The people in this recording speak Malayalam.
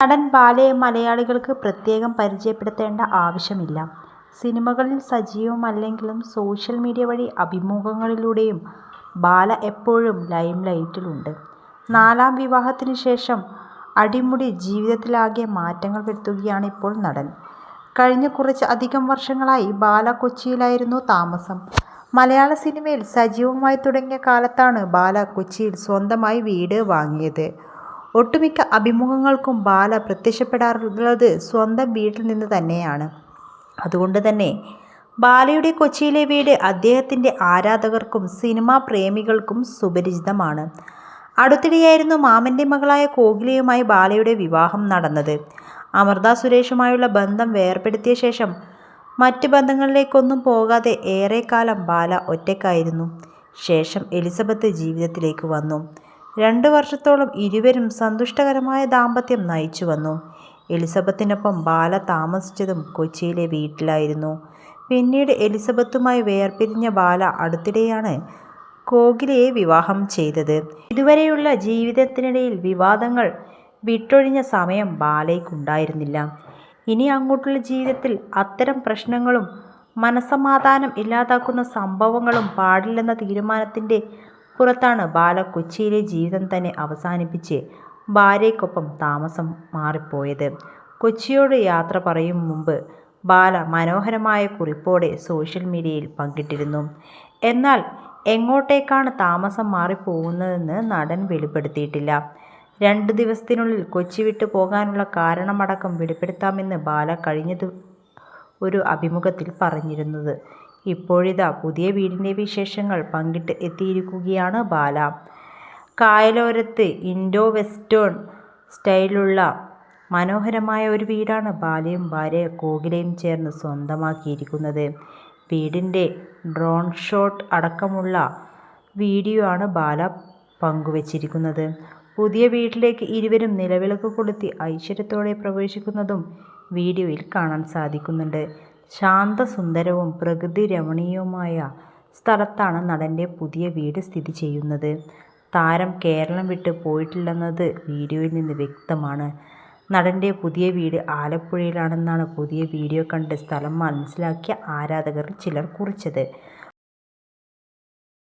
നടൻ ബാലയെ മലയാളികൾക്ക് പ്രത്യേകം പരിചയപ്പെടുത്തേണ്ട ആവശ്യമില്ല. സിനിമകളിൽ സജീവമല്ലെങ്കിലും സോഷ്യൽ മീഡിയ വഴി അഭിമുഖങ്ങളിലൂടെയും ബാല എപ്പോഴും ലൈംലൈറ്റിലുണ്ട്. 4ാം വിവാഹത്തിനു ശേഷം അടിമുടി ജീവിതത്തിലാകെ മാറ്റങ്ങൾ വരുത്തുകയാണ് ഇപ്പോൾ നടൻ. കഴിഞ്ഞ കുറച്ച് അധികം വർഷങ്ങളായി ബാല കൊച്ചിയിലായിരുന്നു താമസം. മലയാള സിനിമയിൽ സജീവമായി തുടങ്ങിയ കാലത്താണ് ബാല കൊച്ചിയിൽ സ്വന്തമായി വീട് വാങ്ങിയത്. ഒട്ടുമിക്ക അഭിമുഖങ്ങൾക്കും ബാല പ്രത്യക്ഷപ്പെടാറുള്ളത് സ്വന്തം വീട്ടിൽ നിന്ന് തന്നെയാണ്. അതുകൊണ്ട് തന്നെ ബാലയുടെ കൊച്ചിയിലെ വീട് അദ്ദേഹത്തിൻ്റെ ആരാധകർക്കും സിനിമാ പ്രേമികൾക്കും സുപരിചിതമാണ്. അടുത്തിടെയായിരുന്നു മാമൻ്റെ മകളായ കോകിലയുമായി ബാലയുടെ വിവാഹം നടന്നത്. അമൃത സുരേഷുമായുള്ള ബന്ധം വേർപെടുത്തിയ ശേഷം മറ്റ് ബന്ധങ്ങളിലേക്കൊന്നും പോകാതെ ഏറെക്കാലം ബാല ഒറ്റയ്ക്കായിരുന്നു. ശേഷം എലിസബത്ത് ജീവിതത്തിലേക്ക് വന്നു. 2 വർഷത്തോളം ഇരുവരും സന്തുഷ്ടകരമായ ദാമ്പത്യം നയിച്ചു വന്നു. എലിസബത്തിനൊപ്പം ബാല താമസിച്ചതും കൊച്ചിയിലെ വീട്ടിലായിരുന്നു. പിന്നീട് എലിസബത്തുമായി വേർപിരിഞ്ഞ ബാല അടുത്തിടെയാണ് കോകിലയെ വിവാഹം ചെയ്തത്. ഇതുവരെയുള്ള ജീവിതത്തിനിടയിൽ വിവാദങ്ങൾ വിട്ടൊഴിഞ്ഞ സമയം ബാലയ്ക്കുണ്ടായിരുന്നില്ല. ഇനി അങ്ങോട്ടുള്ള ജീവിതത്തിൽ അത്തരം പ്രശ്നങ്ങളും മനസ്സമാധാനം ഇല്ലാതാക്കുന്ന സംഭവങ്ങളും പാടില്ലെന്ന തീരുമാനത്തിൻ്റെ പുറത്താണ് ബാല കൊച്ചിയിലെ ജീവിതം തന്നെ അവസാനിപ്പിച്ച് ഭാര്യയ്ക്കൊപ്പം താമസം മാറിപ്പോയത്. കൊച്ചിയോട് യാത്ര പറയും മുമ്പ് ബാല മനോഹരമായ കുറിപ്പോടെ സോഷ്യൽ മീഡിയയിൽ പങ്കിട്ടിരുന്നു. എന്നാൽ എങ്ങോട്ടേക്കാണ് താമസം മാറിപ്പോകുന്നതെന്ന് നടൻ വെളിപ്പെടുത്തിയിട്ടില്ല. 2 ദിവസത്തിനുള്ളിൽ കൊച്ചി വിട്ടു പോകാനുള്ള കാരണമടക്കം വെളിപ്പെടുത്താമെന്ന് ബാല കഴിഞ്ഞ ഒരു അഭിമുഖത്തിൽ പറഞ്ഞിരുന്നത്. ഇപ്പോഴിതാ പുതിയ വീടിൻ്റെ വിശേഷങ്ങൾ പങ്കിട്ട് എത്തിയിരിക്കുകയാണ് ബാല. കായലോരത്ത് ഇൻഡോ വെസ്റ്റേൺ സ്റ്റൈലിലുള്ള മനോഹരമായ ഒരു വീടാണ് ബാലയും ഭാര്യ കോകിലയും ചേർന്ന് സ്വന്തമാക്കിയിരിക്കുന്നത്. വീടിൻ്റെ ഡ്രോൺ ഷോട്ട് അടക്കമുള്ള വീഡിയോ ആണ് ബാല പങ്കുവച്ചിരിക്കുന്നത്. പുതിയ വീട്ടിലേക്ക് ഇരുവരും നിലവിളക്ക് കൊളുത്തി ഐശ്വര്യത്തോടെ പ്രവേശിക്കുന്നതും വീഡിയോയിൽ കാണാൻ സാധിക്കുന്നുണ്ട്. ശാന്തസുന്ദരവും പ്രകൃതി രമണീയവുമായ സ്ഥലത്താണ് നടൻ്റെ പുതിയ വീട് സ്ഥിതി ചെയ്യുന്നത്. താരം കേരളം വിട്ട് പോയിട്ടില്ലെന്നത് വീഡിയോയിൽ നിന്ന് വ്യക്തമാണ്. നടൻ്റെ പുതിയ വീട് ആലപ്പുഴയിലാണെന്നാണ് പുതിയ വീഡിയോ കണ്ട് സ്ഥലം മനസ്സിലാക്കിയ ആരാധകരിൽ ചിലർ കുറിച്ചത്.